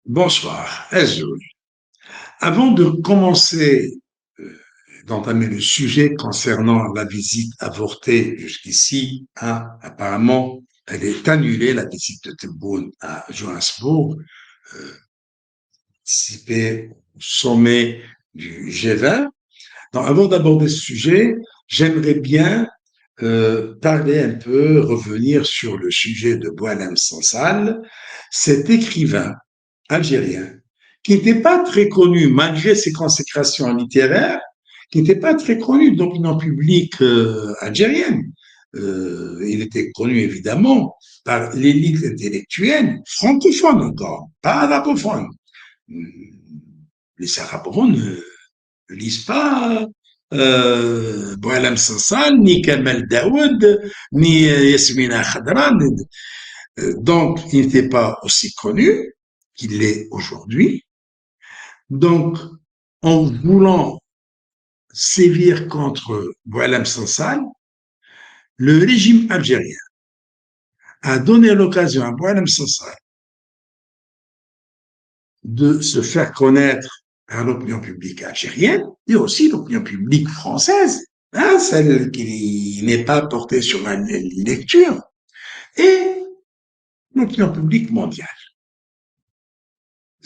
Bonsoir, Azul. Avant de commencer d'entamer le sujet concernant la visite avortée jusqu'ici, apparemment, elle est annulée, la visite de Tebboune à Johannesburg, participé au sommet du G20. Donc, avant d'aborder ce sujet, j'aimerais bien parler un peu, revenir sur le sujet de Boualem Sansal, cet écrivain algérien qui n'était pas très connu malgré ses consécrations littéraires, qui n'était pas très connu de l'opinion publique algérienne. Il était connu évidemment par l'élite intellectuelle francophone encore, pas arabophone. Les arabophones ne lisent pas Boualem Sansal, ni Kamel Daoud, ni Yasmina Khadran. Donc, il n'était pas aussi connu qu'il l'est aujourd'hui. Donc, en voulant sévir contre Boualem Sansal, le régime algérien a donné l'occasion à Boualem Sansal de se faire connaître à l'opinion publique algérienne et aussi l'opinion publique française, celle qui n'est pas portée sur la lecture, et l'opinion publique mondiale.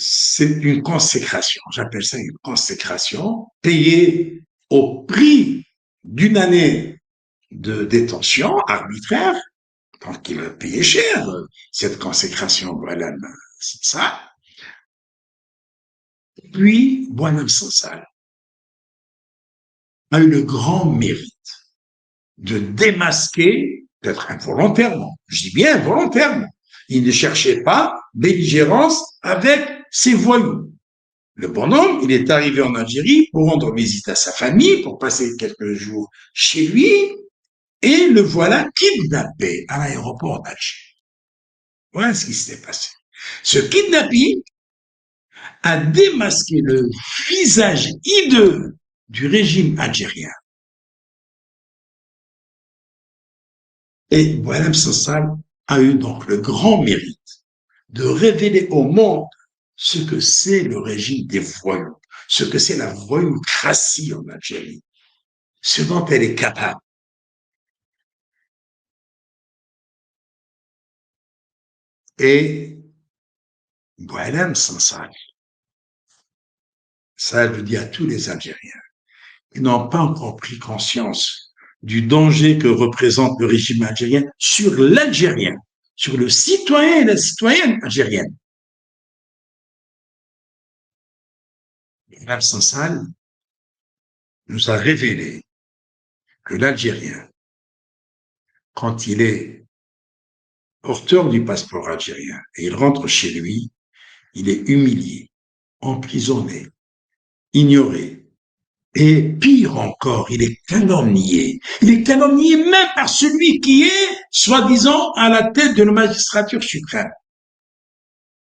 C'est une consécration, j'appelle ça une consécration, payée au prix d'une année de détention arbitraire, donc il a payé cher cette consécration Boualem Sansal. Puis Boualem Sansal a eu le grand mérite de démasquer, peut-être involontairement, je dis bien involontairement, il ne cherchait pas belligérance avec ses voyous. Le bonhomme, il est arrivé en Algérie pour rendre visite à sa famille, pour passer quelques jours chez lui, et le voilà kidnappé à l'aéroport d'Alger. Voilà ce qui s'est passé. Ce kidnapping a démasqué le visage hideux du régime algérien. Et Boualem Sansal a eu donc le grand mérite de révéler au monde ce que c'est le régime des voyous, ce que c'est la voyoucratie en Algérie, ce dont elle est capable. Et Boualem Sansal, ça je le dis à tous les Algériens, ils n'ont pas encore pris conscience du danger que représente le régime algérien sur l'Algérien, sur le citoyen et la citoyenne algérienne. Boualem Sansal nous a révélé que l'Algérien, quand il est porteur du passeport algérien et il rentre chez lui, il est humilié, emprisonné, ignoré. Et pire encore, il est calomnié. Il est calomnié même par celui qui est, soi-disant, à la tête de la magistrature suprême,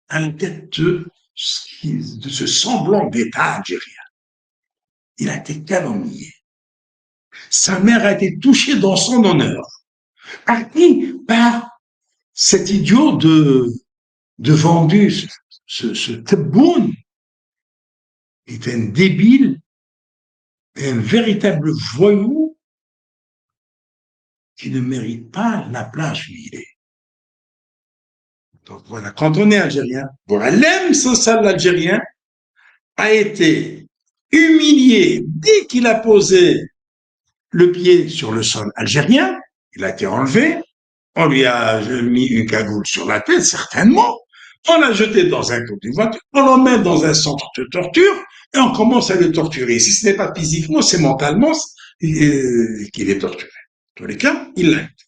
à la tête de ce semblant d'État algérien. Il a été calomnié. Sa mère a été touchée dans son honneur. Par qui? Par cet idiot de vendu, ce Tebboune, est un débile, un véritable voyou qui ne mérite pas la place où il est. Donc voilà, quand on est algérien, Boualem Sansal l'Algérien a été humilié dès qu'il a posé le pied sur le sol algérien, il a été enlevé, on lui a mis une cagoule sur la tête, certainement, on l'a jeté dans un cours de voiture, on l'emmène dans un centre de torture et on commence à le torturer. Si ce n'est pas physiquement, c'est mentalement qu'il est torturé. En tous les cas, il l'a été.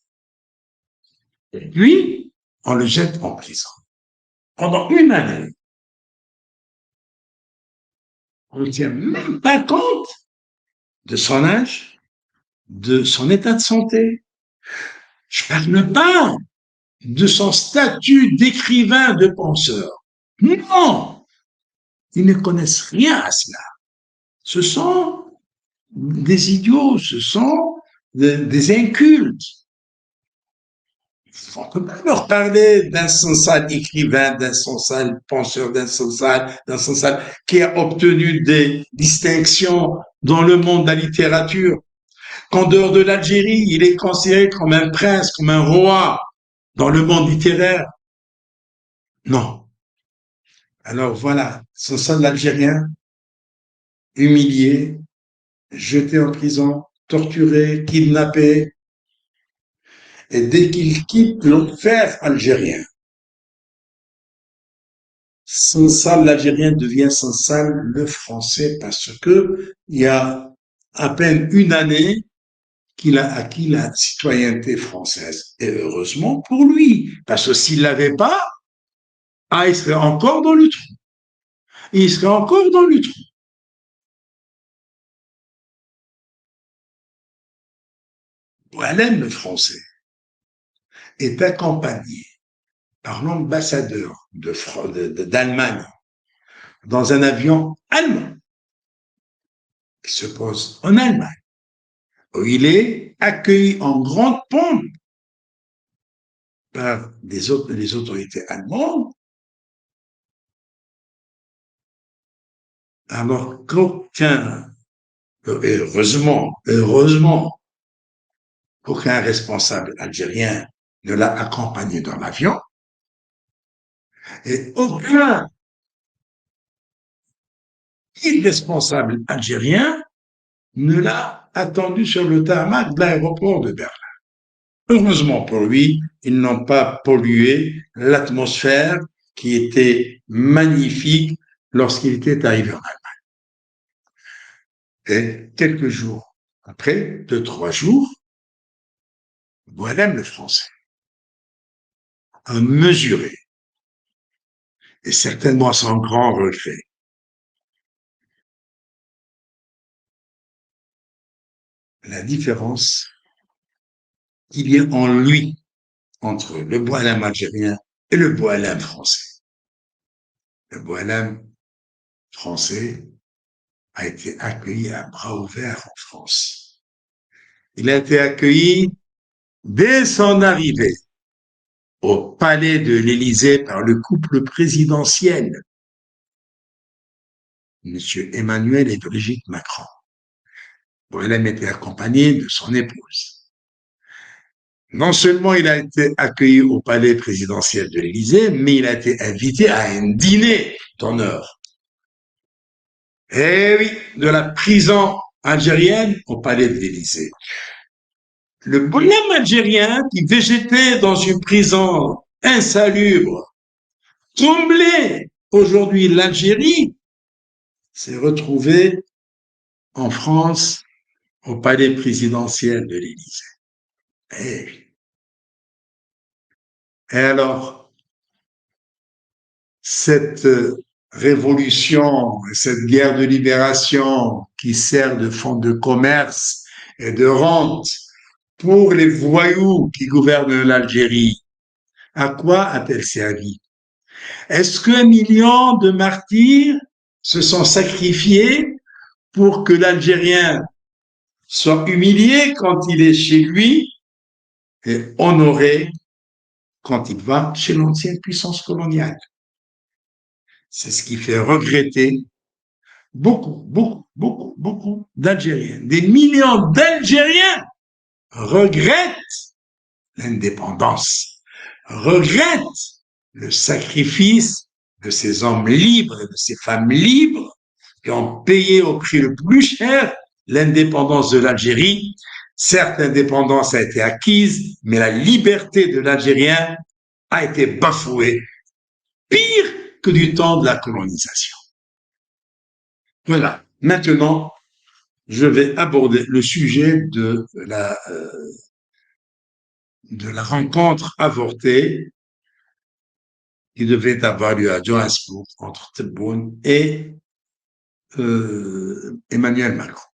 Et puis, on le jette en prison. Pendant une année, on ne tient même pas compte de son âge, de son état de santé. Je parle pas de son statut d'écrivain, de penseur. Non, ils ne connaissent rien à cela. Ce sont des idiots, ce sont des incultes. On ne peut pas leur parler d'un sensal écrivain, d'un sensal penseur, d'un sensal qui a obtenu des distinctions dans le monde de la littérature. Qu'en dehors de l'Algérie, il est considéré comme un prince, comme un roi dans le monde littéraire. Non. Alors voilà, sensal algérien, humilié, jeté en prison, torturé, kidnappé, et dès qu'il quitte l'enfer algérien, Sansal l'algérien devient Sansal le français parce que il y a à peine une année qu'il a acquis la citoyenneté française. Et heureusement pour lui, parce que s'il l'avait pas, ah, il serait encore dans le trou. Il serait encore dans le trou. Oualem, le français, est accompagné par l'ambassadeur d'Allemagne dans un avion allemand qui se pose en Allemagne, où il est accueilli en grande pompe par les autorités allemandes, alors qu'aucun, heureusement, qu'aucun responsable algérien ne l'a accompagné dans l'avion, et aucun irresponsable algérien ne l'a attendu sur le tarmac de l'aéroport de Berlin. Heureusement pour lui, ils n'ont pas pollué l'atmosphère qui était magnifique lorsqu'il était arrivé en Allemagne. Et quelques jours après, 2, 3 jours, Boilem le français a mesuré, et certainement sans grand regret, la différence qu'il y a en lui entre le Boilem algérien et le Boilem français. Le Boilem français a été accueilli à bras ouverts en France. Il a été accueilli dès son arrivée au palais de l'Élysée par le couple présidentiel, M. Emmanuel et Brigitte Macron. Boilem était accompagné de son épouse. Non seulement il a été accueilli au palais présidentiel de l'Élysée, mais il a été invité à un dîner d'honneur. Eh oui, de la prison algérienne au palais de l'Élysée. Le bonhomme algérien qui végétait dans une prison insalubre, comblé aujourd'hui l'Algérie, s'est retrouvé en France au palais présidentiel de l'Élysée. Et, et alors, cette révolution, cette guerre de libération qui sert de fonds de commerce et de rente pour les voyous qui gouvernent l'Algérie, à quoi a-t-elle servi? Est-ce qu'un million de martyrs se sont sacrifiés pour que l'Algérien soit humilié quand il est chez lui et honoré quand il va chez l'ancienne puissance coloniale? C'est ce qui fait regretter beaucoup d'Algériens. Des millions d'Algériens regrettent l'indépendance, regrettent le sacrifice de ces hommes libres et de ces femmes libres qui ont payé au prix le plus cher l'indépendance de l'Algérie. Certes, l'indépendance a été acquise, mais la liberté de l'Algérien a été bafouée, pire que du temps de la colonisation. Voilà. Maintenant, je vais aborder le sujet de la rencontre avortée qui devait avoir lieu à Johannesburg entre Tebboune et Emmanuel Macron.